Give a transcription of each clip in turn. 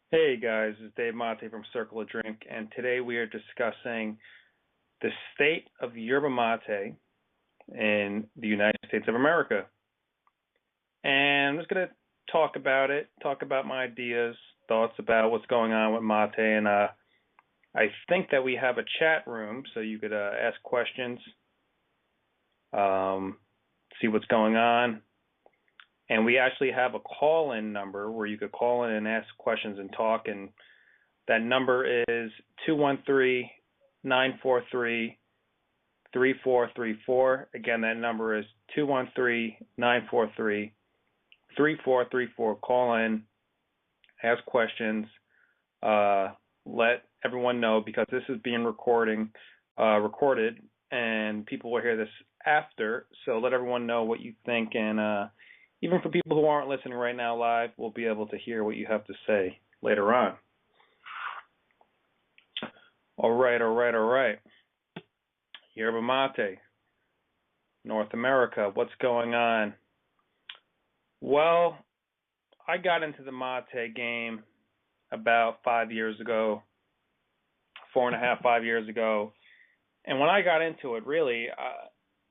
Hey guys, it's Dave Mate from Circle of Drink, and today we are discussing the state of yerba mate in the United States of America. And I'm just going to talk about it, talk about my ideas, thoughts about what's going on with mate, and I think that we have a chat room so you could ask questions, um, see what's going on. And we actually have a call-in number where you could call in and ask questions and talk, and that number is 213-943-3434. Again, that number is 213-943-3434. Call in, ask questions, let everyone know because this is being recorded, and people will hear this after. So let everyone know what you think, and even for people who aren't listening right now live, we'll be able to hear what you have to say later on. All right. Yerba mate, North America, what's going on? Well, I got into the mate game about 5 years ago, 4.5, 5 years ago. And when I got into it, really,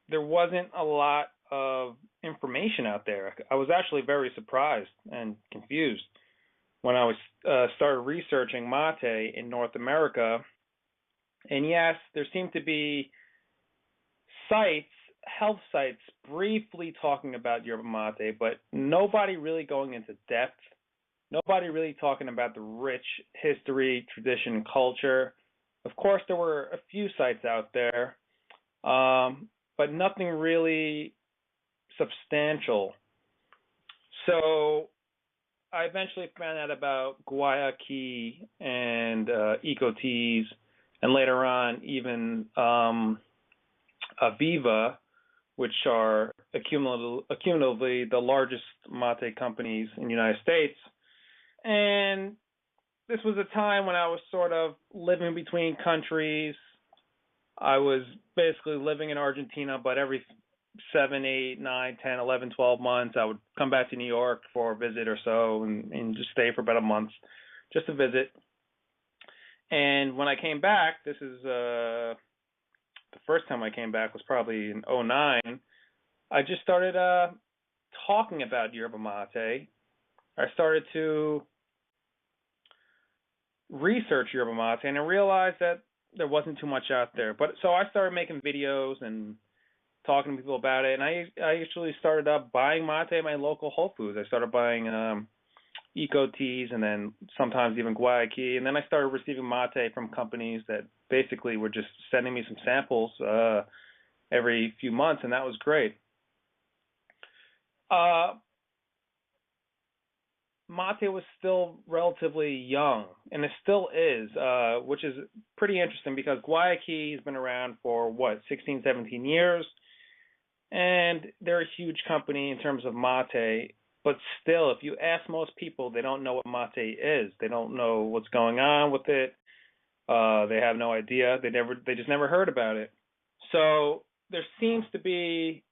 there wasn't a lot of information out there. I was actually very surprised and confused when I was started researching mate in North America. And yes, there seemed to be health sites briefly talking about yerba mate, but nobody really going into depth. Nobody really talking about the rich history, tradition, and culture. Of course, there were a few sites out there, but nothing really substantial. So I eventually found out about Guayaquil and Ecoteas, and later on even Aviva, which are accumulatively the largest mate companies in the United States. And this was a time when I was sort of living between countries. I was basically living in Argentina, but every 7, 8, 9, 10, 11, 12 months, I would come back to New York for a visit or so and just stay for about a month just to visit. And when I came back, this is the first time I came back was probably in 2009, I just started talking about yerba mate. I started to research yerba mate, and I realized that there wasn't too much out there. But so I started making videos and talking to people about it, and I actually started buying mate at my local Whole Foods. I started buying Eco Teas and then sometimes even Guayaquil, and then I started receiving mate from companies that basically were just sending me some samples every few months, and that was great. Mate was still relatively young, and it still is, which is pretty interesting because Guayaquil has been around for, 16, 17 years, and they're a huge company in terms of mate, but still, if you ask most people, they don't know what mate is. They don't know what's going on with it. They have no idea. They just never heard about it. So there seems to be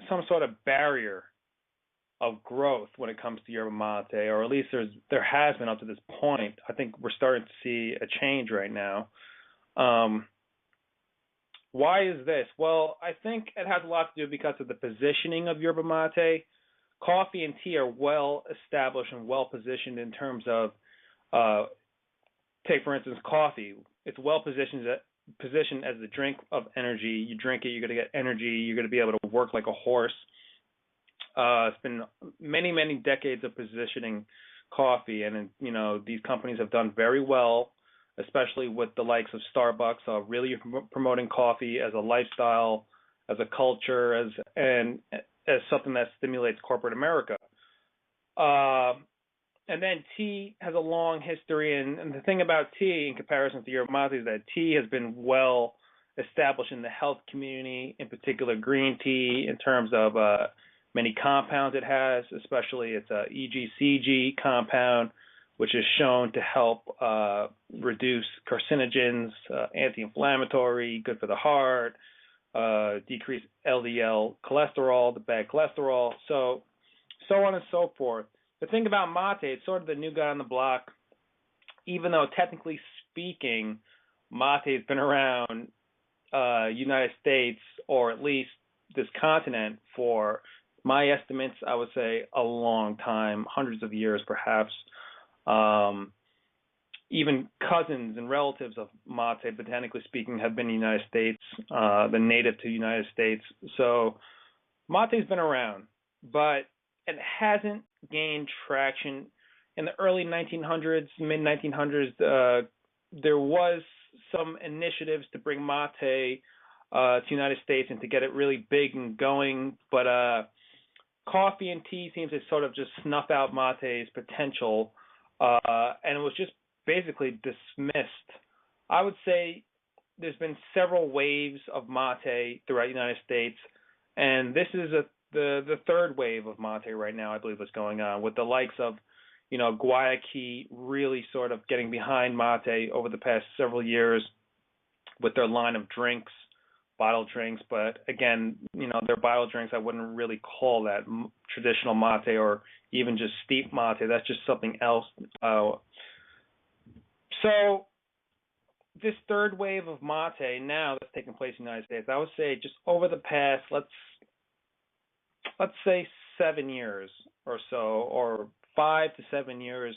some sort of barrier of growth when it comes to yerba mate, or at least there has been up to this point. I think we're starting to see a change right now. Why is this? Well, I think it has a lot to do because of the positioning of yerba mate. Coffee and tea are well established and well positioned in terms of, take for instance, coffee. It's well positioned as the drink of energy. You drink it, you're going to get energy. You're going to be able to work like a horse. It's been many, many decades of positioning coffee, and these companies have done very well, especially with the likes of Starbucks, really promoting coffee as a lifestyle, as a culture, as something that stimulates corporate America. And then tea has a long history, and the thing about tea in comparison to yerba mate is that tea has been well established in the health community, in particular green tea, in terms of many compounds it has, especially its EGCG compound, which is shown to help reduce carcinogens, anti-inflammatory, good for the heart, decrease LDL cholesterol, the bad cholesterol, so on and so forth. The thing about mate, it's sort of the new guy on the block. even though technically speaking, mate has been around United States, or at least this continent, for my estimates, I would say a long time, hundreds of years perhaps. Um, Even cousins and relatives of mate, botanically speaking, have been in the United States, the native to the United States. So mate's been around, but it hasn't gained traction. In the early 1900s, mid 1900s, there was some initiatives to bring mate to the United States and to get it really big and going, but coffee and tea seems to sort of just snuff out mate's potential, and it was just basically dismissed. I would say there's been several waves of mate throughout the United States, and this is the third wave of mate right now, I believe, is going on, with the likes of, Guayaquil really sort of getting behind mate over the past several years with their line of drinks, bottled drinks. But again, their bottled drinks, I wouldn't really call that traditional mate or even just steep mate. That's just something else. So this third wave of mate now that's taking place in the United States, I would say just over the past, let's say 7 years or so, or 5 to 7 years,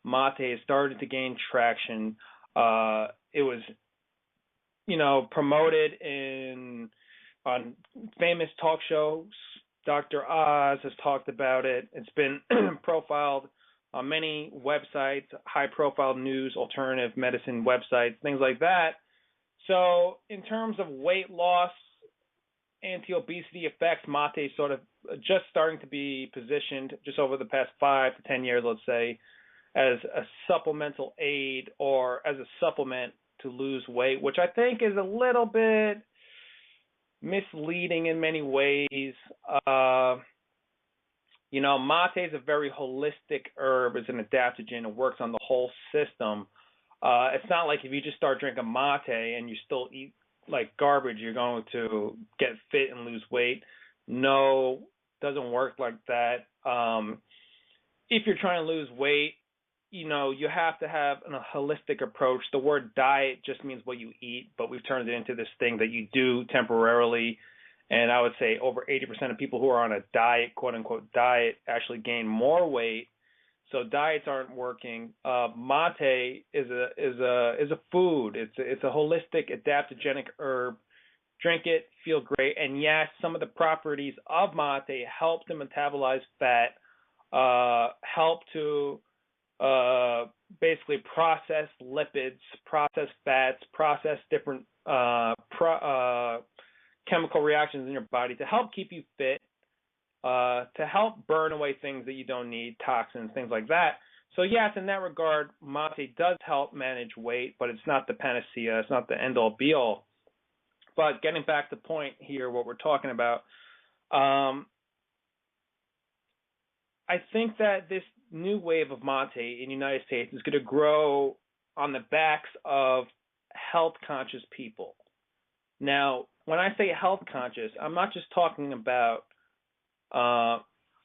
mate has started to gain traction. It was, promoted on famous talk shows. Dr. Oz has talked about it. It's been profiled on many websites, high-profile news, alternative medicine websites, things like that. So in terms of weight loss, anti-obesity effects, mate is sort of just starting to be positioned just over the past 5 to 10 years, let's say, as a supplemental aid or as a supplement to lose weight, which I think is a little bit misleading in many ways. Mate is a very holistic herb. It's an adaptogen. It works on the whole system. It's not like if you just start drinking mate and you still eat like garbage, you're going to get fit and lose weight. No, doesn't work like that. If you're trying to lose weight, you have to have a holistic approach. The word diet just means what you eat, but we've turned it into this thing that you do temporarily. And I would say over 80% of people who are on a diet, quote unquote diet, actually gain more weight. So diets aren't working. Mate is a food. It's a holistic adaptogenic herb. Drink it, feel great. And yes, some of the properties of mate help to metabolize fat, help to basically process lipids, process fats, process different chemical reactions in your body to help keep you fit, to help burn away things that you don't need, toxins, things like that. So yes, in that regard, mate does help manage weight, but it's not the panacea. It's not the end-all, be-all. But getting back to the point here, what we're talking about, I think that this new wave of mate in the United States is going to grow on the backs of health-conscious people. Now, when I say health-conscious, I'm not just talking about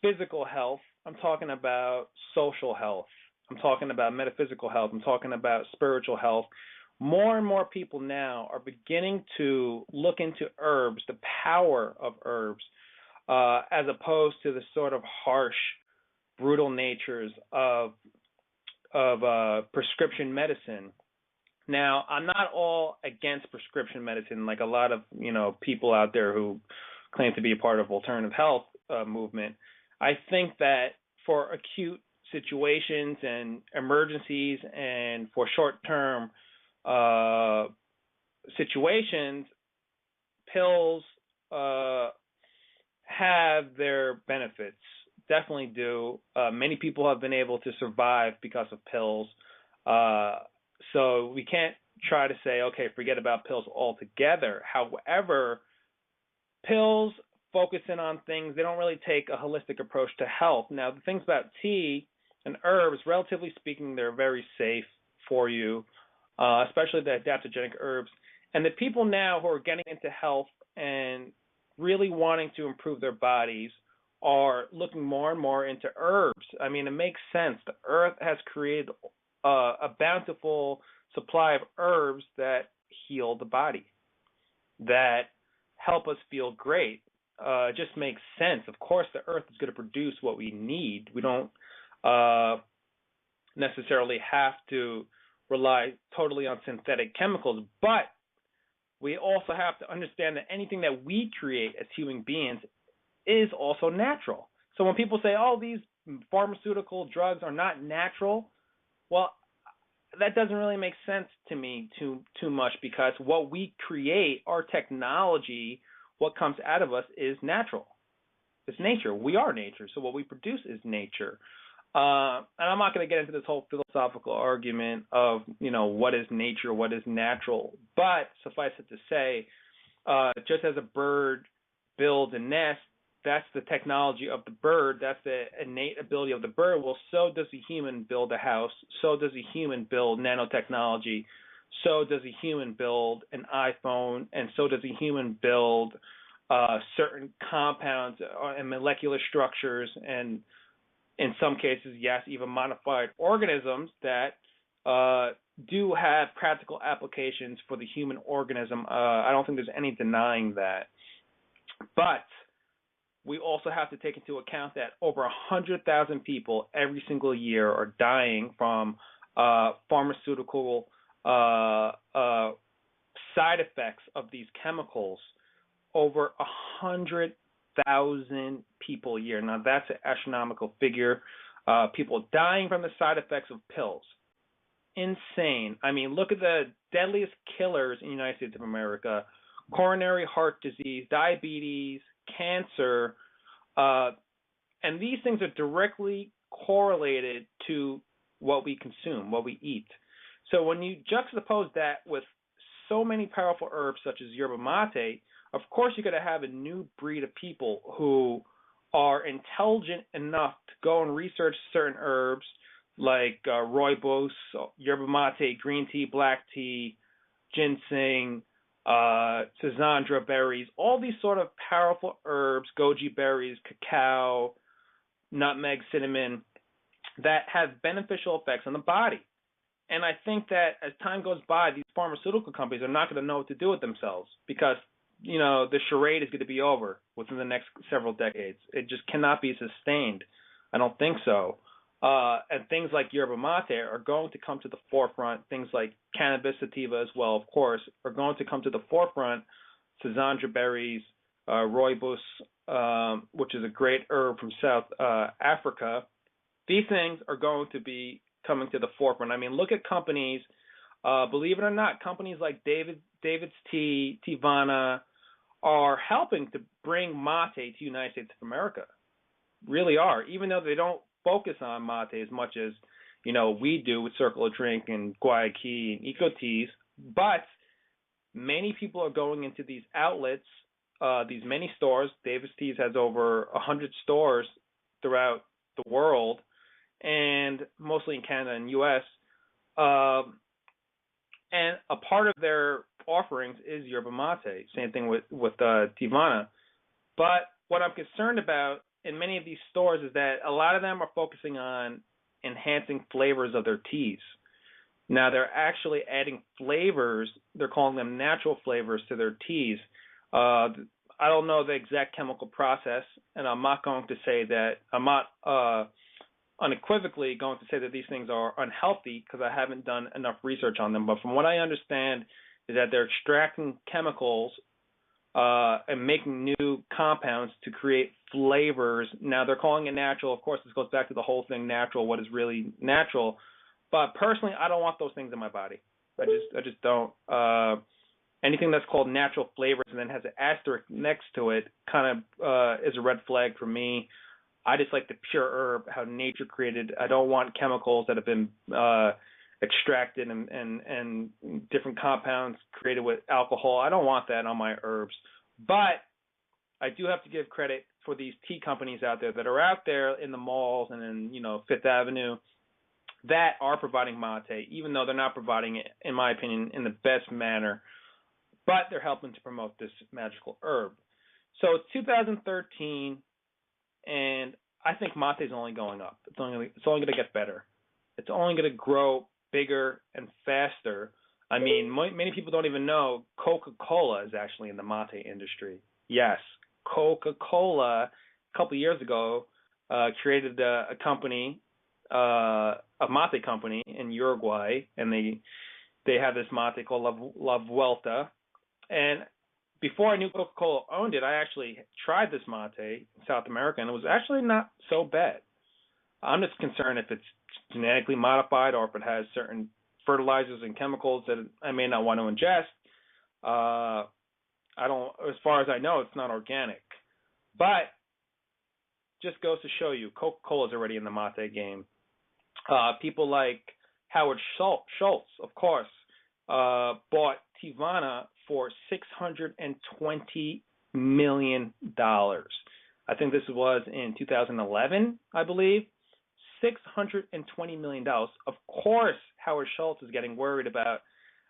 physical health. I'm talking about social health. I'm talking about metaphysical health. I'm talking about spiritual health. More and more people now are beginning to look into herbs, the power of herbs, as opposed to the sort of harsh, brutal natures of prescription medicine. Now, I'm not all against prescription medicine, like a lot of people out there who claim to be a part of alternative health movement. I think that for acute situations and emergencies and for short-term situations, pills have their benefits. Definitely do. Many people have been able to survive because of pills. So we can't try to say, okay, forget about pills altogether. However, pills focus in on things. They don't really take a holistic approach to health. Now, the things about tea and herbs, relatively speaking, they're very safe for you, especially the adaptogenic herbs. And the people now who are getting into health and really wanting to improve their bodies are looking more and more into herbs. I mean, it makes sense. The earth has created a bountiful supply of herbs that heal the body, that help us feel great. It just makes sense. Of course, the earth is going to produce what we need. We don't necessarily have to rely totally on synthetic chemicals, but we also have to understand that anything that we create as human beings is also natural. So when people say, "Oh, these pharmaceutical drugs are not natural," well, that doesn't really make sense to me too much, because what we create, our technology, what comes out of us is natural. It's nature. We are nature. So what we produce is nature. And I'm not going to get into this whole philosophical argument of, what is nature, what is natural. But suffice it to say, just as a bird builds a nest, that's the technology of the bird. That's the innate ability of the bird. Well, so does a human build a house. So does a human build nanotechnology. So does a human build an iPhone. And so does a human build certain compounds and molecular structures, and in some cases, yes, even modified organisms that do have practical applications for the human organism. I don't think there's any denying that. But we also have to take into account that over 100,000 people every single year are dying from pharmaceutical side effects of these chemicals. Over 100,000 people a year. Now, that's an astronomical figure. People dying from the side effects of pills. Insane. I mean, look at the deadliest killers in the United States of America: coronary heart disease, diabetes, cancer. And these things are directly correlated to what we consume, what we eat. So when you juxtapose that with so many powerful herbs such as yerba mate, of course you're going to have a new breed of people who are intelligent enough to go and research certain herbs like rooibos, yerba mate, green tea, black tea, ginseng, schizandra berries, all these sort of powerful herbs, goji berries, cacao, nutmeg, cinnamon, that have beneficial effects on the body. And I think that as time goes by, these pharmaceutical companies are not going to know what to do with themselves, because the charade is going to be over within the next several decades. It just cannot be sustained. I don't think so. And things like yerba mate are going to come to the forefront. Things like cannabis sativa as well, of course, are going to come to the forefront. Schizandra berries, rooibos, which is a great herb from South Africa. These things are going to be coming to the forefront. I mean, look at companies, believe it or not, companies like David's Tea, Tivana, are helping to bring mate to the United States of America. Really are, even though they don't focus on mate as much as we do with Circle of Drink and Guayaquil and Eco Teas. But many people are going into these outlets, these many stores. David's Teas has over 100 stores throughout the world, and mostly in Canada and U.S. And a part of their offerings is yerba mate. Same thing with Tivana. But what I'm concerned about in many of these stores is that a lot of them are focusing on enhancing flavors of their teas. Now they're actually adding flavors. They're calling them natural flavors to their teas. I don't know the exact chemical process, and I'm not going to say that. I'm not unequivocally going to say that these things are unhealthy, because I haven't done enough research on them. But from what I understand is that they're extracting chemicals and making new compounds to create flavors. Now they're calling it natural. Of course, this goes back to the whole thing natural, what is really natural. But personally, I don't want those things in my body. I just don't. Anything that's called natural flavors and then has an asterisk next to it kind of is a red flag for me. I just like the pure herb, how nature created. I don't want chemicals that have been extracted and different compounds created with alcohol. I don't want that on my herbs. But I do have to give credit for these tea companies out there that are out there in the malls and in Fifth Avenue that are providing mate, even though they're not providing it, in my opinion, in the best manner. But they're helping to promote this magical herb. So it's 2013. And I think mate is only going up. It's only going to get better. It's only going to grow bigger and faster. I mean, many people don't even know Coca-Cola is actually in the mate industry. Yes, Coca-Cola, a couple of years ago, created a company, a mate company in Uruguay, and they have this mate called La Vuelta. And before I knew Coca-Cola owned it, I actually tried this mate in South America, and it was actually not so bad. I'm just concerned if it's genetically modified or if it has certain fertilizers and chemicals that I may not want to ingest. I don't, as far as I know, it's not organic. But just goes to show you, Coca-Cola is already in the mate game. People like Howard Schultz, of course, bought Tivana for $620 million. I think this was in 2011, I believe. $620 million. Of course, Howard Schultz is getting worried about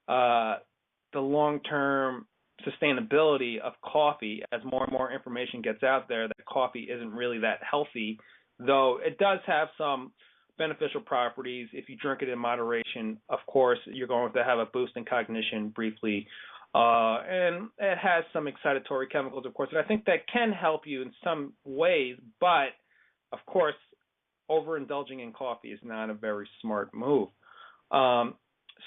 the long-term sustainability of coffee as more and more information gets out there that coffee isn't really that healthy, though it does have some beneficial properties. If you drink it in moderation, of course, you're going to have a boost in cognition briefly. And it has some excitatory chemicals, of course, and I think that can help you in some ways, but, of course, overindulging in coffee is not a very smart move. So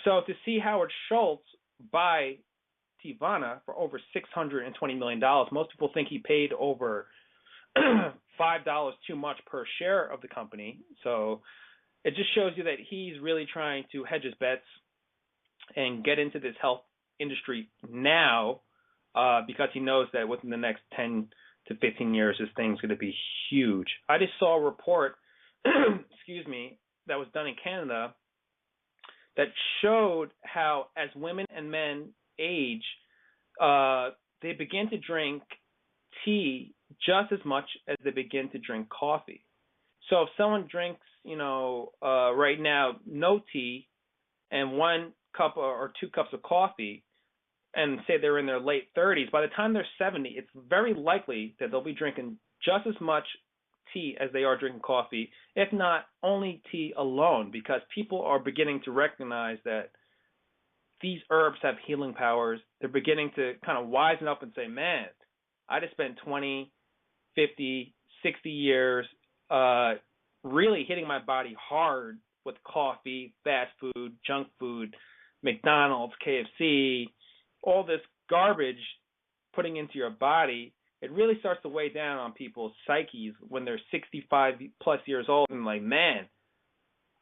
to see Howard Schultz buy Tivana for over $620 million, most people think he paid over $5 too much per share of the company. So it just shows you that he's really trying to hedge his bets and get into this health industry now because he knows that within the next 10 to 15 years, this thing's going to be huge. I just saw a report that was done in Canada that showed how as women and men age, they begin to drink tea just as much as they begin to drink coffee. So if someone drinks, right now, no tea and 1 cup or 2 cups of coffee, and say they're in their late 30s, by the time they're 70, it's very likely that they'll be drinking just as much tea as they are drinking coffee, if not only tea alone, because people are beginning to recognize that these herbs have healing powers. They're beginning to kind of wisen up and say, man, I just spent 20, 50, 60 years really hitting my body hard with coffee, fast food, junk food, McDonald's, KFC, all this garbage putting into your body. It really starts to weigh down on people's psyches when they're 65 plus years old and like, man,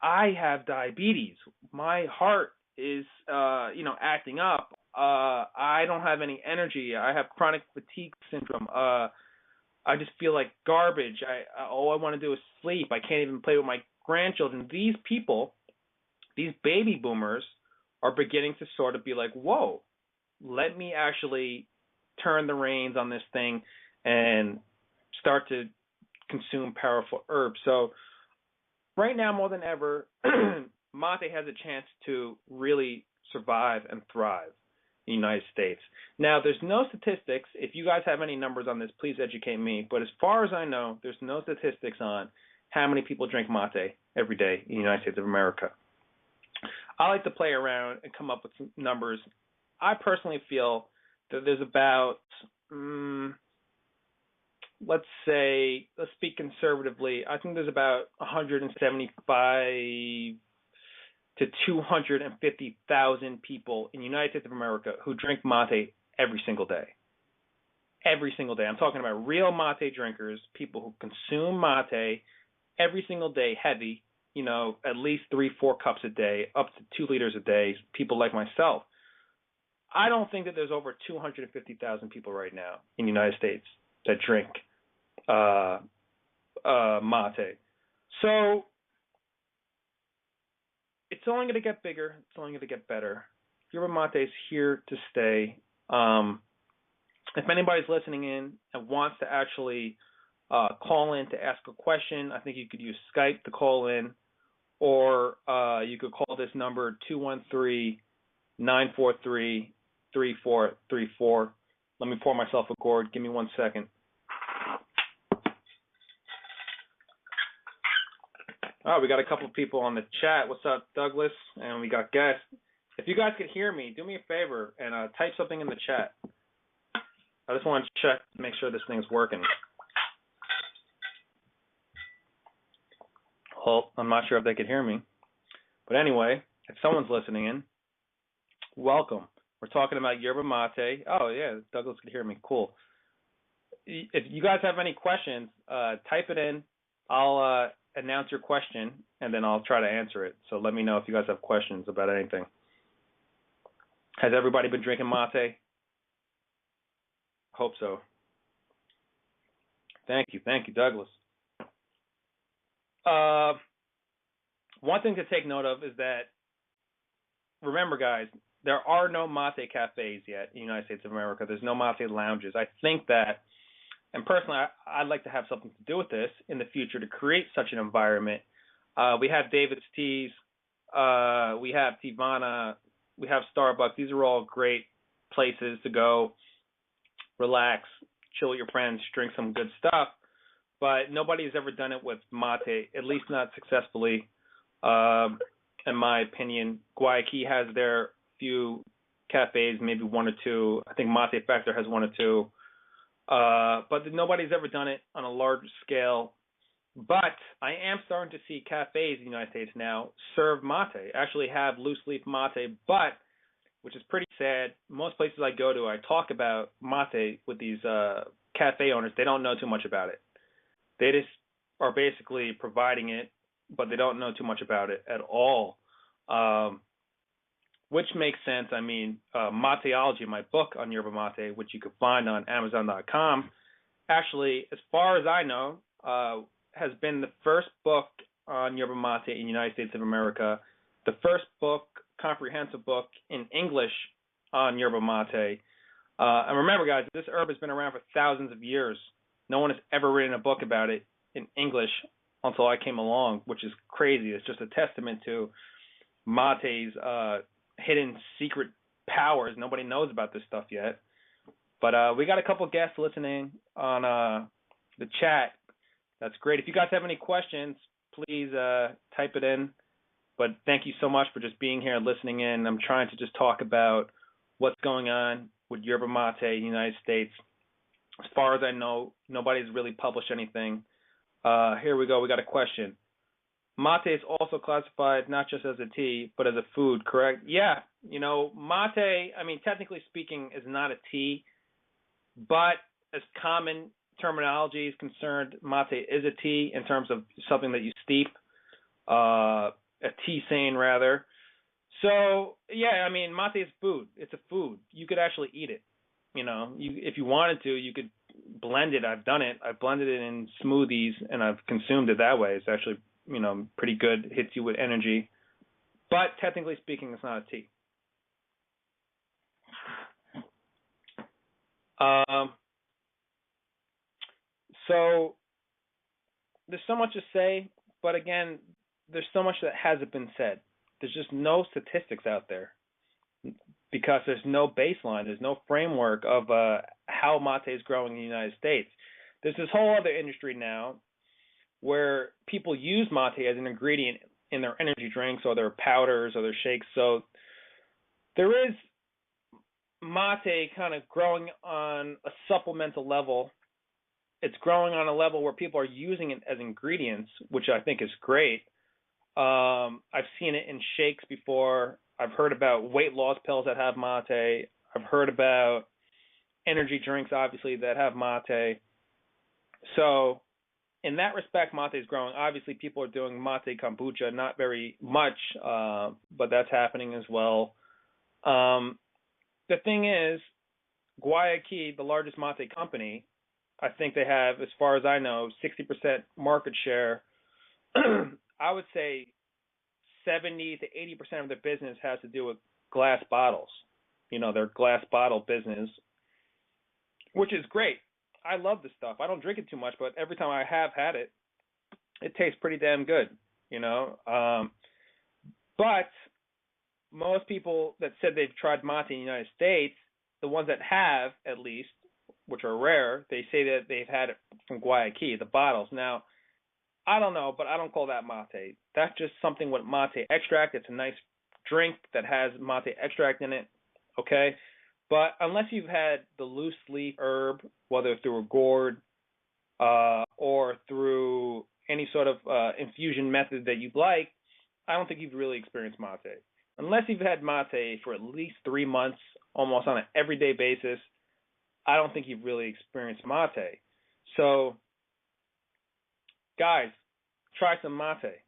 I have diabetes. My heart is, acting up. I don't have any energy. I have chronic fatigue syndrome. I just feel like garbage. All I want to do is sleep. I can't even play with my grandchildren. These people, these baby boomers, are beginning to sort of be like, whoa, let me actually turn the reins on this thing and start to consume powerful herbs. So right now, more than ever, mate has a chance to really survive and thrive in the United States. Now, there's no statistics. If you guys have any numbers on this, please educate me. But as far as I know, there's no statistics on how many people drink mate every day in the United States of America. I like to play around and come up with some numbers. I personally feel that there's about, let's speak conservatively, I think there's about 175 to 250,000 people in the United States of America who drink mate every single day. Every single day. I'm talking about real mate drinkers, people who consume mate every single day, heavy, at least 3-4 cups a day, up to 2 liters a day, people like myself. I don't think that there's over 250,000 people right now in the United States that drink mate. So it's only going to get bigger. It's only going to get better. Yerba mate is here to stay. If anybody's listening in and wants to actually call in to ask a question, I think you could use Skype to call in, or you could call this number 213-943-3434. Let me pour myself a gourd. Give me 1 second. Oh, we got a couple of people on the chat. What's up, Douglas? And we got guests. If you guys could hear me, do me a favor and type something in the chat. I just want to check to make sure this thing's working. Well, I'm not sure if they could hear me. But anyway, if someone's listening in, welcome. We're talking about yerba mate. Oh, yeah, Douglas could hear me. Cool. If you guys have any questions, type it in. I'll announce your question, and then I'll try to answer it. So let me know if you guys have questions about anything. Has everybody been drinking mate? Hope so. Thank you, Douglas. One thing to take note of is that, remember, guys, there are no mate cafes yet in the United States of America. There's no mate lounges. I think that, and personally, I'd like to have something to do with this in the future to create such an environment. We have David's Teas, we have Tivana, we have Starbucks. These are all great places to go, relax, chill with your friends, drink some good stuff. But nobody has ever done it with mate, at least not successfully, in my opinion. Guayaquil has their few cafes, maybe one or two. I think Mate Factor has one or two. But nobody's ever done it on a large scale. But I am starting to see cafes in the United States now serve mate, actually have loose leaf mate, but, which is pretty sad, most places I go to, I talk about mate with these cafe owners. They don't know too much about it. They just are basically providing it, but they don't know too much about it at all, which makes sense. I mean, Mateology, my book on yerba mate, which you can find on Amazon.com, actually, as far as I know, has been the first book on yerba mate in the United States of America, the first book, comprehensive book in English on yerba mate. And remember, guys, this herb has been around for thousands of years. No one has ever written a book about it in English until I came along, which is crazy. It's just a testament to mate's hidden secret powers. Nobody knows about this stuff yet. But we got a couple guests listening on the chat. That's great. If you guys have any questions, please type it in. But thank you so much for just being here and listening in. I'm trying to just talk about what's going on with yerba mate in the United States. As far as I know, nobody's really published anything. Here we go. We got a question. Mate is also classified not just as a tea, but as a food, correct? Yeah. You know, mate, I mean, technically speaking, is not a tea, but as common terminology is concerned, mate is a tea in terms of something that you steep, a tisane rather. So, yeah, I mean, mate is food. It's a food. You could actually eat it. You know, if you wanted to, you could blend it. I've done it. I've blended it in smoothies, and I've consumed it that way. It's actually, you know, pretty good. Hits you with energy. But technically speaking, it's not a tea. So there's so much to say, but again, there's so much that hasn't been said. There's just no statistics out there because there's no baseline. There's no framework of how mate is growing in the United States. There's this whole other industry now where people use mate as an ingredient in their energy drinks or their powders or their shakes. So there is mate kind of growing on a supplemental level. It's growing on a level where people are using it as ingredients, which I think is great. I've seen it in shakes before. I've heard about weight loss pills that have mate. I've heard about energy drinks, obviously, that have mate. So in that respect, mate is growing. Obviously, people are doing mate kombucha, not very much, but that's happening as well. The thing is, Guayaquil, the largest mate company, I think they have, as far as I know, 60% market share. I would say 70 to 80% of their business has to do with glass bottles. You know, their glass bottle business, which is great. I love this stuff. I don't drink it too much, but every time I have had it, it tastes pretty damn good, you know. But most people that said they've tried mate in the United States, the ones that have, at least, which are rare, they say that they've had it from Guayaquil, the bottles. Now, I don't know, but I don't call that mate. That's just something with mate extract. It's a nice drink that has mate extract in it. Okay, but unless you've had the loose leaf herb, whether through a gourd or through any sort of infusion method that you'd like, I don't think you've really experienced mate. Unless you've had mate for at least 3 months, almost on an everyday basis, I don't think you've really experienced mate. So, guys, try some mate.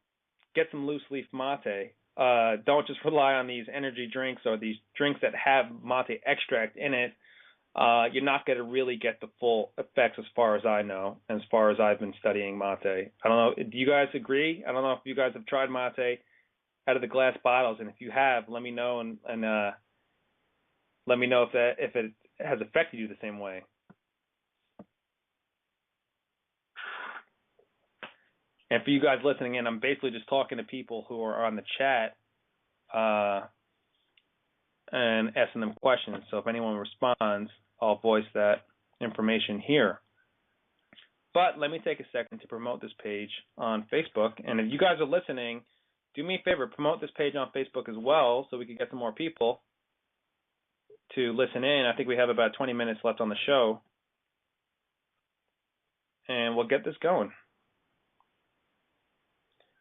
Get some loose leaf mate. Don't just rely on these energy drinks or these drinks that have mate extract in it. You're not going to really get the full effects as far as I know, and as far as I've been studying mate. I don't know. Do you guys agree? I don't know if you guys have tried mate out of the glass bottles, and if you have, let me know and let me know if it has affected you the same way. And for you guys listening in, I'm basically just talking to people who are on the chat and asking them questions. So if anyone responds, I'll voice that information here. But let me take a second to promote this page on Facebook. And if you guys are listening, do me a favor, promote this page on Facebook as well so we can get some more people to listen in. I think we have about 20 minutes left on the show. And we'll get this going.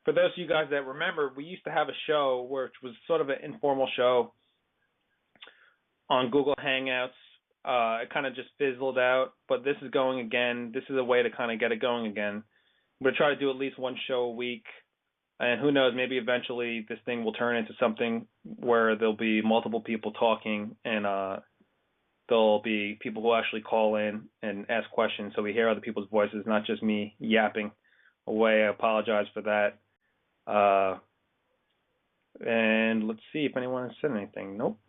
For those of you guys that remember, we used to have a show which was sort of an informal show on Google Hangouts. It kind of just fizzled out, but this is going again. This is a way to kind of get it going again. I'm going to try to do at least one show a week, and who knows, maybe eventually this thing will turn into something where there'll be multiple people talking, and there'll be people who actually call in and ask questions so we hear other people's voices, not just me yapping away. I apologize for that. And let's see if anyone has said anything. Nope.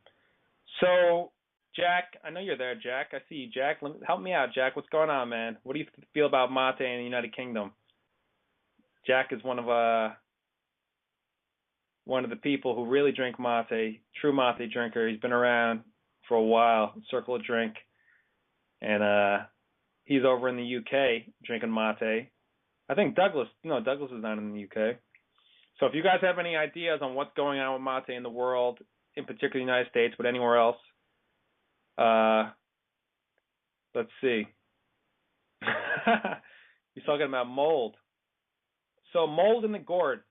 So, Jack, I know you're there, Jack. I see you, Jack. Help me out, Jack. What's going on, man? What do you feel about mate in the United Kingdom? Jack is one of the people who really drink mate, true mate drinker. He's been around for a while, Circle of Drink, and he's over in the UK drinking mate. I think Douglas is not in the UK. So if you guys have any ideas on what's going on with mate in the world, in particular the United States, but anywhere else, let's see. He's talking about mold. So mold in the gourd.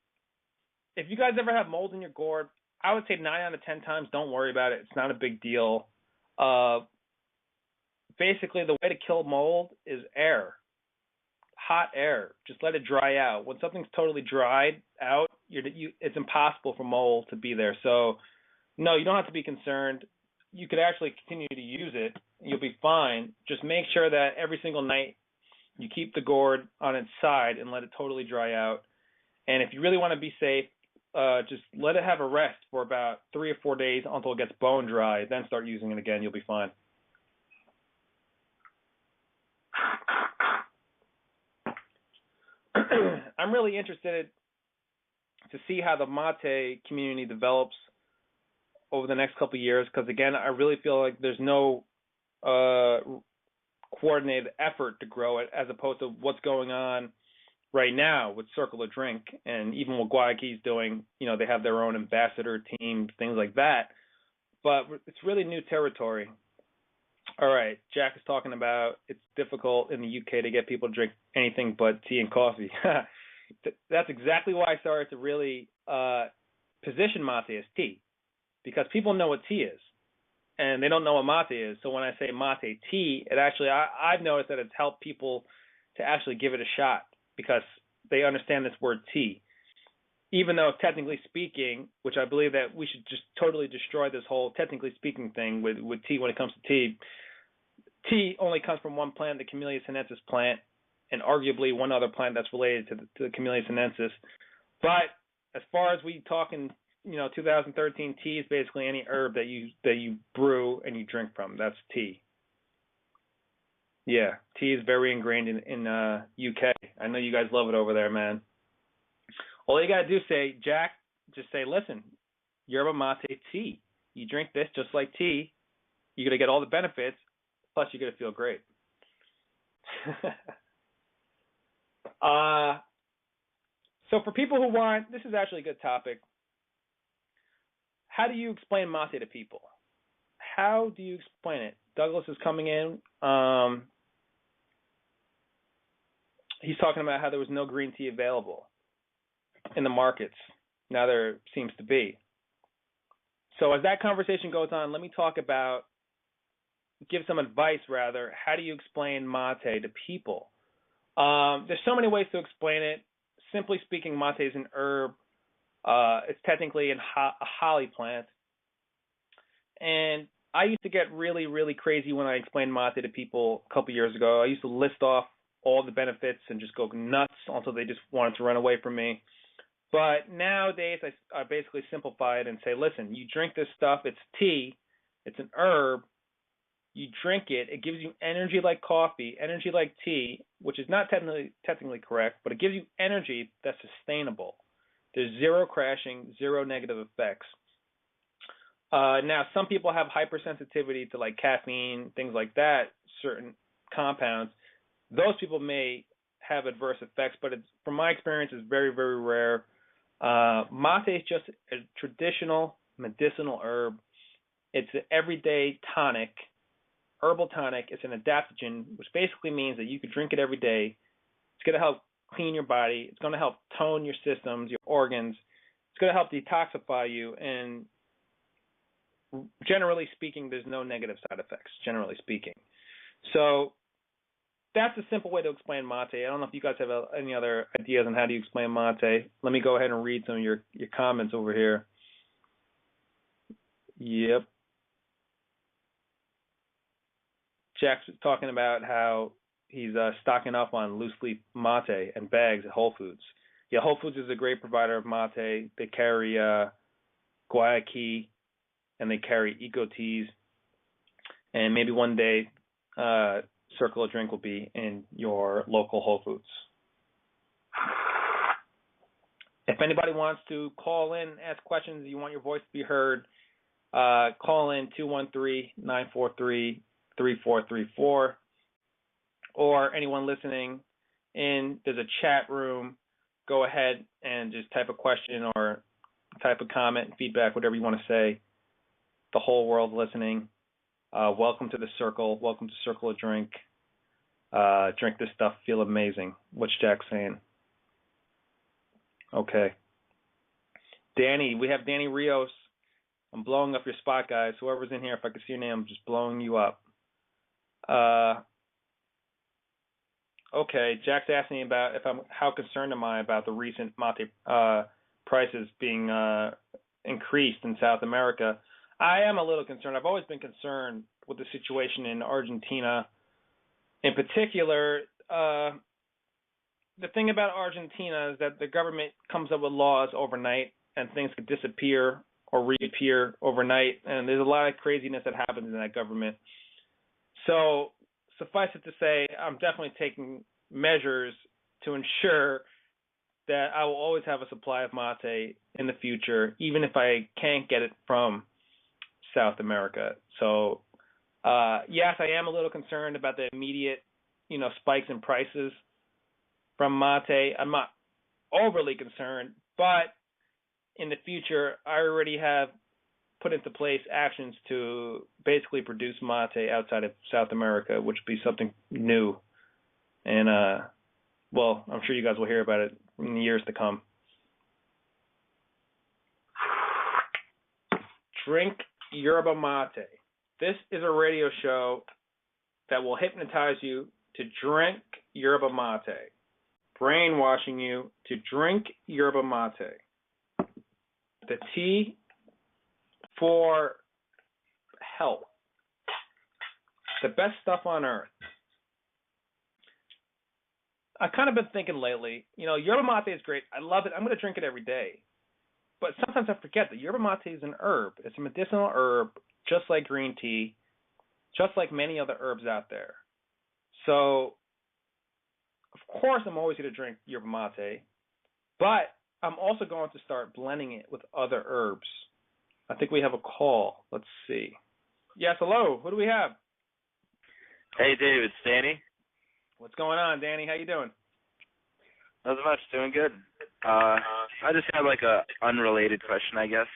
If you guys ever have mold in your gourd, I would say 9 out of 10 times don't worry about it. It's not a big deal. Basically, the way to kill mold is air. Hot air. Just let it dry out. When something's totally dried out, it's impossible for mold to be there. So, no, you don't have to be concerned. You could actually continue to use it. You'll be fine. Just make sure that every single night you keep the gourd on its side and let it totally dry out. And if you really want to be safe, just let it have a rest for about 3 or 4 days until it gets bone dry. Then start using it again. You'll be fine. I'm really interested to see how the mate community develops over the next couple of years, because again, I really feel like there's no coordinated effort to grow it, as opposed to what's going on right now with Circle of Drink, and even what Guayaquil's doing. You know, they have their own ambassador team, things like that. But it's really new territory. All right, Jack is talking about it's difficult in the UK to get people to drink anything but tea and coffee. That's exactly why I started to really position mate as tea, because people know what tea is, and they don't know what mate is. So when I say mate tea, it actually I've noticed that it's helped people to actually give it a shot because they understand this word tea. Even though technically speaking, which I believe that we should just totally destroy this whole technically speaking thing with tea when it comes to tea. Tea only comes from one plant, the Camellia sinensis plant, and arguably one other plant that's related to the Camellia sinensis. But as far as we talk in 2013, tea is basically any herb that you brew and you drink from. That's tea. Yeah, tea is very ingrained in UK. I know you guys love it over there, man. All you gotta do is say, Jack, just say, listen, yerba mate tea. You drink this just like tea. You're gonna get all the benefits, plus you're gonna feel great. So for people who want, this is actually a good topic. How do you explain mate to people? How do you explain it? Douglas is coming in. He's talking about how there was no green tea available in the markets. Now there seems to be. So as that conversation goes on, let me give some advice rather. How do you explain mate to people? There's so many ways to explain it. Simply speaking, mate is an herb. It's technically a holly plant. And I used to get really, really crazy when I explained mate to people a couple years ago. I used to list off all the benefits and just go nuts until they just wanted to run away from me. But nowadays, I basically simplify it and say, listen, you drink this stuff. It's tea. It's an herb. You drink it. It gives you energy like coffee, energy like tea, which is not technically correct, but it gives you energy that's sustainable. There's zero crashing, zero negative effects. Now, some people have hypersensitivity to like caffeine, things like that, certain compounds. Those people may have adverse effects, but from my experience, it's very, very rare. Mate is just a traditional medicinal herb. It's an everyday tonic, herbal tonic. It's an adaptogen, which basically means that you could drink it every day. It's going to help clean your body. It's going to help tone your systems, your organs. It's going to help detoxify you. And generally speaking, there's no negative side effects, generally speaking. So that's a simple way to explain mate. I don't know if you guys have any other ideas on how do you explain mate. Let me go ahead and read some of your comments over here. Yep. Jack's talking about how he's stocking up on loose leaf mate and bags at Whole Foods. Yeah, Whole Foods is a great provider of mate. They carry Guayaki and they carry Eco Teas. And maybe one day Circle of Drink will be in your local Whole Foods. If anybody wants to call in, ask questions, you want your voice to be heard, call in 213-943-3434. Or anyone listening in, there's a chat room. Go ahead and just type a question or type a comment, feedback, whatever you want to say. The whole world listening. Welcome to the circle. Welcome to Circle of Drink. Drink this stuff. Feel amazing. What's Jack saying? Okay. Danny, we have Danny Rios. I'm blowing up your spot, guys. Whoever's in here, if I can see your name, I'm just blowing you up. Okay, Jack's asking about how concerned am I about the recent mate prices being increased in South America. I am a little concerned. I've always been concerned with the situation in Argentina. In particular, the thing about Argentina is that the government comes up with laws overnight and things could disappear or reappear overnight, and there's a lot of craziness that happens in that government. So suffice it to say, I'm definitely taking measures to ensure that I will always have a supply of mate in the future, even if I can't get it from South America. So, yes, I am a little concerned about the immediate, spikes in prices from mate. I'm not overly concerned, but in the future, I already have put into place actions to basically produce mate outside of South America, which would be something new. And, well, I'm sure you guys will hear about it in the years to come. Drink Yerba mate. This is a radio show that will hypnotize you to drink Yerba mate, brainwashing you to drink Yerba mate. The tea for health. The best stuff on earth. I've kind of been thinking lately, yerba mate is great. I love it. I'm going to drink it every day. But sometimes I forget that yerba mate is an herb. It's a medicinal herb, just like green tea, just like many other herbs out there. So, of course, I'm always going to drink yerba mate, but I'm also going to start blending it with other herbs. I think we have a call. Let's see. Yes, hello. Who do we have? Hey, Dave. It's Danny. What's going on, Danny? How you doing? Nothing much. Doing good. I just had like a unrelated question, I guess.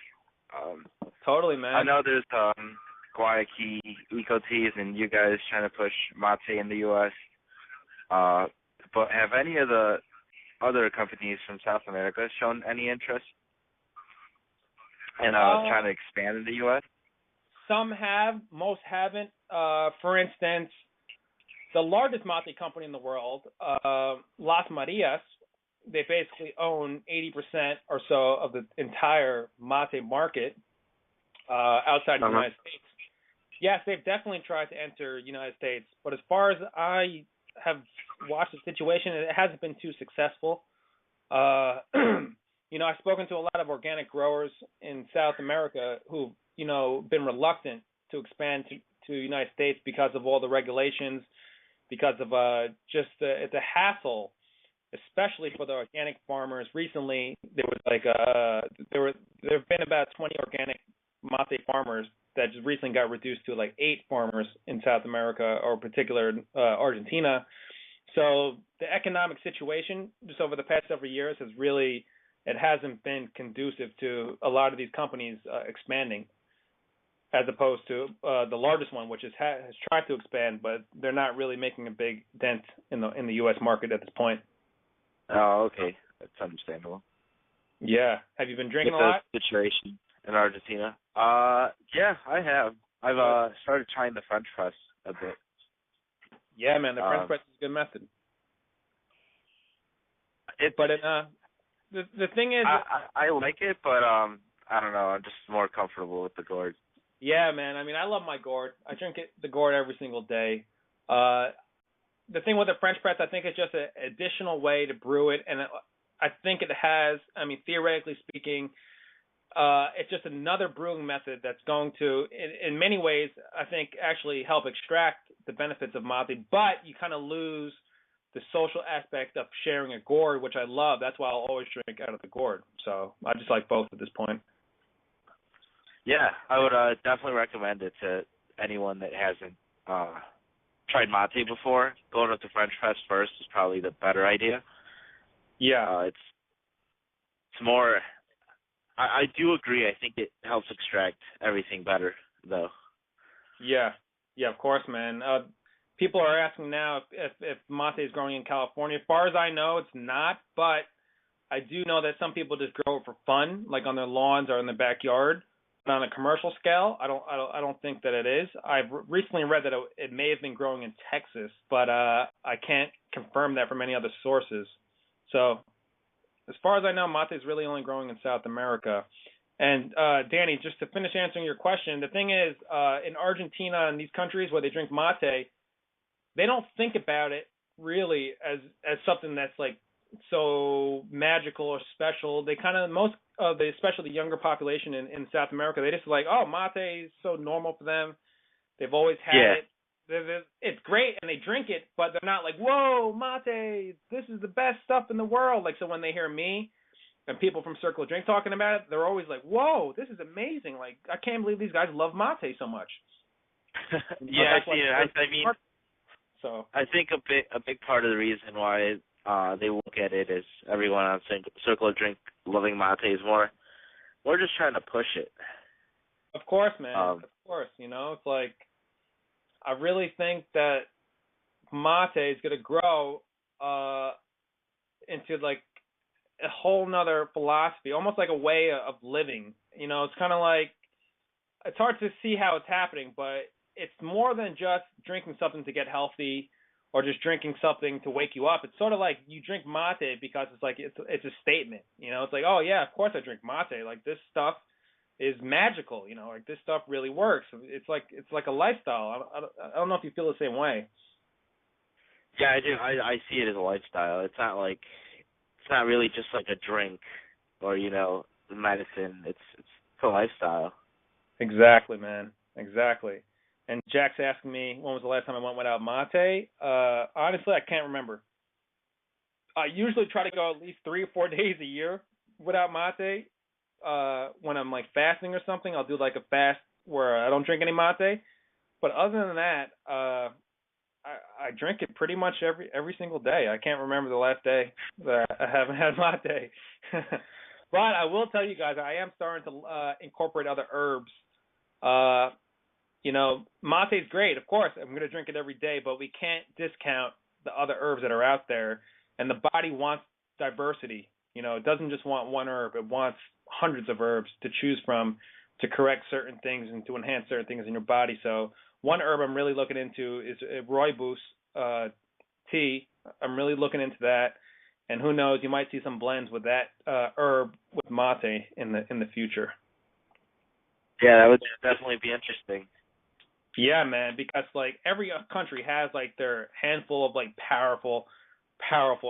Um, Totally, I man. know there's Guayaki Eco Teas, and you guys trying to push mate in the U.S. Uh, but have any of the other companies from South America shown any interest in Uh, trying to expand in the U.S.? some have, most haven't. For instance, the largest mate company in the world, Las Marias, they basically own 80% or so of the entire mate market outside the Uh huh. United States. Yes, they've definitely tried to enter the United States, but as far as I have watched the situation, it hasn't been too successful. Uh, I've spoken to a lot of organic growers in South America who've, been reluctant to expand to the United States because of all the regulations, because of just it's a hassle, especially for the organic farmers. Recently, there have been about 20 organic mate farmers that just recently got reduced to like 8 farmers in South America, or particular Argentina. So the economic situation just over the past several years it hasn't been conducive to a lot of these companies expanding, as opposed to the largest one, which has tried to expand, but they're not really making a big dent in the U.S. market at this point. Oh, okay, that's understandable. Yeah. Have you been With drinking a the lot? situation in Argentina. Yeah, I have. I've Good. started trying the French press a bit. Yeah, man. The French Um, press is a good method. it But the thing is, I like it, but I don't know. I'm just more comfortable with the gourd. yeah, man. I mean, I love my gourd. I drink the gourd every single day. Uh, the thing with the French press, I think it's just an additional way to brew it, and I think it has. I mean, theoretically speaking, it's just another brewing method that's going to, in many ways, I think, actually help extract the benefits of mate. But you kind of lose the social aspect of sharing a gourd, which I love. That's why I'll always drink out of the gourd. So I just like both at this point. Yeah, I would definitely recommend it to anyone that hasn't tried mate before. Going with the French press first is probably the better idea. Yeah. It's more. I do agree. I think it helps extract everything better, though. Yeah. Yeah, of course, man. People are asking now if mate is growing in California. As far as I know, it's not, but I do know that some people just grow it for fun, like on their lawns or in their backyard. But on a commercial scale, I don't think that it is. I've recently read that it may have been growing in Texas, but I can't confirm that from any other sources. So as far as I know, mate is really only growing in South America. And Danny, just to finish answering your question, the thing is, in Argentina and these countries where they drink mate, they don't think about it really as something that's like so magical or special. They kind of most of the especially the younger population in South America, they just like, oh, mate is so normal for them. They've always had Yeah, it. It's great and they drink it, but they're not like, whoa, mate, this is the best stuff in the world. Like, so when they hear me and people from Circle of Drink talking about it, they're always like, whoa, this is amazing. Like, I can't believe these guys love mate so much. But yeah, that's I see why. it. I mean, So I think a big part of the reason why they look at it as everyone on Circle of Drink loving mate is more we're just trying to push it. of course, man, Um, of course, it's like I really think that mate is gonna grow into like a whole nother philosophy, almost like a way of living. It's kind of like it's hard to see how it's happening, but it's more than just drinking something to get healthy or just drinking something to wake you up. It's sort of like you drink mate because it's a statement. It's like, oh yeah, of course I drink mate. Like this stuff is magical. Like this stuff really works. It's like a lifestyle. I don't know if you feel the same way. yeah, I do. I see it as a lifestyle. It's not really just like a drink or medicine. It's a lifestyle. Exactly, man. Exactly. And Jack's asking me when was the last time I went without mate. Honestly, I can't remember. I usually try to go at least 3 or 4 days a year without mate. When I'm like fasting or something, I'll do like a fast where I don't drink any mate. But other than that, I drink it pretty much every single day. I can't remember the last day that I haven't had mate. But I will tell you guys, I am starting to incorporate other herbs. Mate's great, of course. I'm going to drink it every day, but we can't discount the other herbs that are out there. And the body wants diversity. It doesn't just want one herb. It wants hundreds of herbs to choose from to correct certain things and to enhance certain things in your body. So one herb I'm really looking into is rooibos tea. I'm really looking into that. And who knows, you might see some blends with that herb with mate in the future. Yeah, that would definitely be interesting. Yeah, man, because like every country has like their handful of like powerful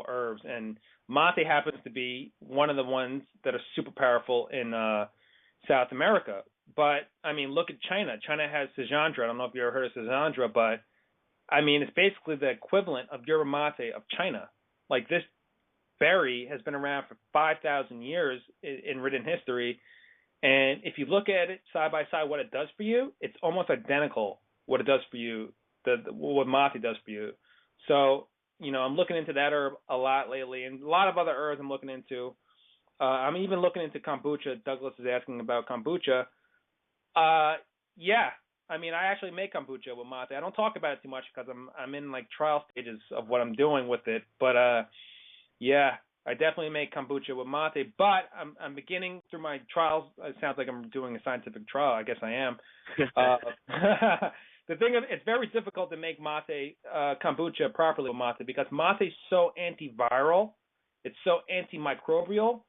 herbs, and mate happens to be one of the ones that are super powerful in South America. But I mean, look at China. China has Sejandra. I don't know if you ever heard of Sejandra, but I mean, it's basically the equivalent of yerba mate of China. Like this berry has been around for 5,000 years in written history. And if you look at it side by side, what it does for you, it's almost identical what it does for you, what mate does for you. So, I'm looking into that herb a lot lately, and a lot of other herbs I'm looking into. I'm even looking into kombucha. Douglas is asking about kombucha. Yeah, I mean, I actually make kombucha with mate. I don't talk about it too much because I'm in like trial stages of what I'm doing with it. But yeah, I definitely make kombucha with mate, but I'm beginning through my trials. It sounds like I'm doing a scientific trial. I guess I am. The thing is, it's very difficult to make mate kombucha properly with mate because mate is so antiviral, it's so antimicrobial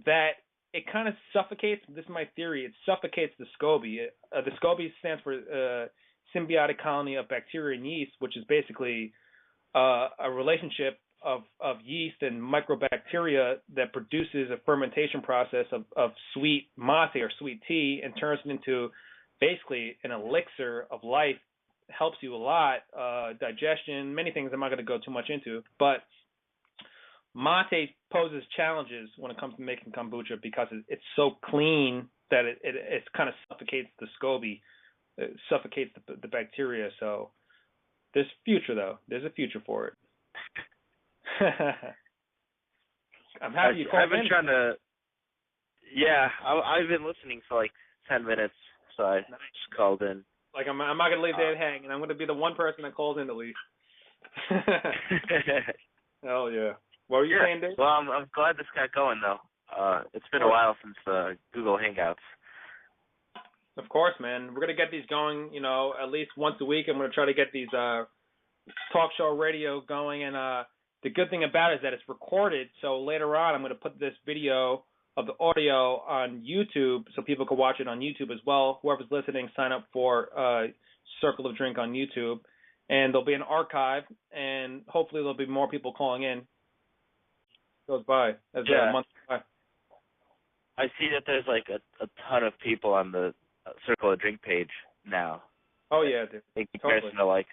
that it kind of suffocates. This is my theory. It suffocates the SCOBY. The SCOBY stands for symbiotic colony of bacteria and yeast, which is basically a relationship of yeast and microbacteria that produces a fermentation process of sweet mate or sweet tea and turns it into basically an elixir of life. Helps you a lot, digestion, many things I'm not going to go too much into. But mate poses challenges when it comes to making kombucha because it's so clean that it kind of suffocates the SCOBY, it suffocates the bacteria. So there's future, though. There's a future for it. I'm happy you called in. I've been trying to. Yeah, I've been listening for like 10 minutes, so I just called in. Like I'm not gonna leave Dave hanging. I'm gonna be the one person that calls in at least. Hell yeah. What were you saying, Dave? Well, I'm glad this got going though. It's been a while since Google Hangouts. Of course, man. We're gonna get these going. At least once a week. I'm gonna try to get these talk show radio going, and the good thing about it is that it's recorded, so later on I'm going to put this video of the audio on YouTube so people can watch it on YouTube as well. Whoever's listening, sign up for Circle of Drink on YouTube, and there'll be an archive, and hopefully there'll be more people calling in. Goes by as a month goes by. I see that there's like a ton of people on the Circle of Drink page now. Oh, yeah, dude. In comparison to like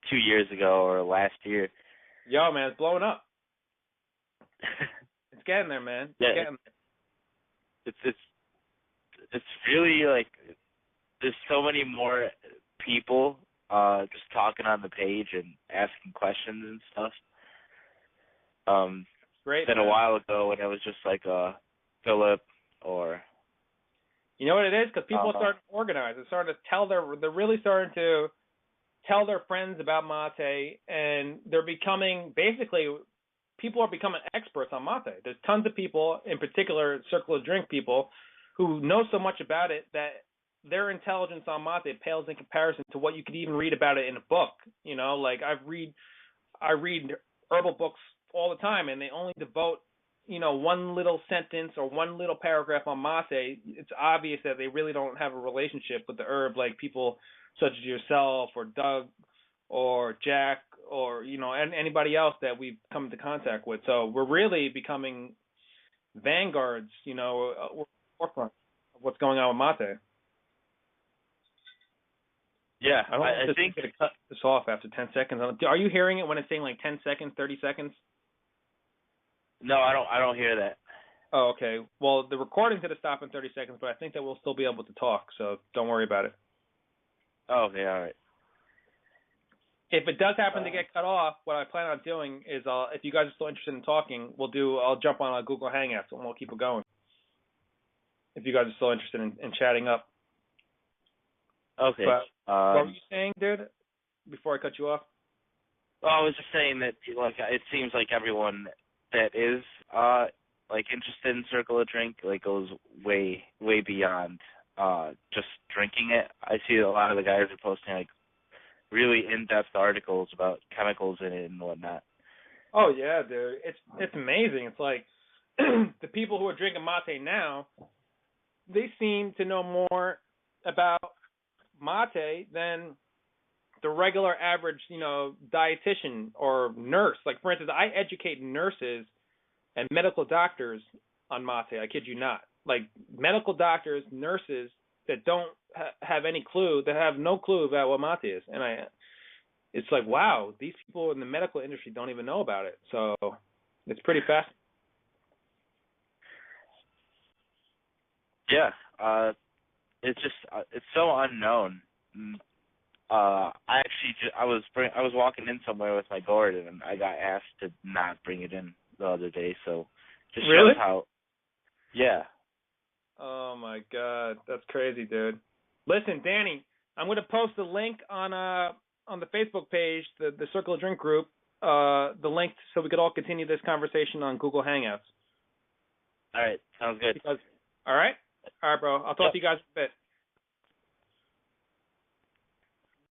2 years ago or last year. Yo, man, it's blowing up. It's getting there, man. Yeah, it's really like there's so many more people just talking on the page and asking questions and stuff. Great. Than a while ago when it was just like Philip or. You know what it is? Because people are starting to organize. They're really starting to tell their friends about mate, and people are becoming experts on mate. There's tons of people, in particular Circle of Drink people, who know so much about it that their intelligence on mate pales in comparison to what you could even read about it in a book. Like I read herbal books all the time, and they only devote, one little sentence or one little paragraph on mate. It's obvious that they really don't have a relationship with the herb like people such as yourself or Doug or Jack or, and anybody else that we've come into contact with. So we're really becoming vanguards, forefront of what's going on with mate. Yeah, I think I'm going to cut this off after 10 seconds. Are you hearing it when it's saying like 10 seconds, 30 seconds? No, I don't hear that. Oh, okay. Well, the recording's going to stop in 30 seconds, but I think that we'll still be able to talk, so don't worry about it. Oh, okay, all right. If it does happen to get cut off, what I plan on doing is, if you guys are still interested in talking, I'll jump on a Google Hangouts and we'll keep it going. If you guys are still interested in chatting up. Okay. But what were you saying, dude? Before I cut you off. Well, I was just saying that like it seems like everyone that is like interested in Circle a Drink like goes way beyond just drinking it. I see a lot of the guys are posting like really in-depth articles about chemicals in it and whatnot. Oh yeah, dude. It's amazing. It's like the people who are drinking mate now, they seem to know more about mate than the regular average, dietitian or nurse. Like, for instance, I educate nurses and medical doctors on mate. I kid you not. Like, medical doctors, nurses that don't have any clue, that have no clue about what mate is. And it's like, wow, these people in the medical industry don't even know about it. So it's pretty fast. Yeah. It's just it's so unknown. I was walking in somewhere with my gourd and I got asked to not bring it in the other day, so just Really? shows how. Yeah. Oh my God, that's crazy, dude. Listen, Danny, I'm going to post a link on the Facebook page, the Circle of Drink group, the link so we could all continue this conversation on Google Hangouts. All right, sounds good. All right, bro. I'll talk to you guys in a bit.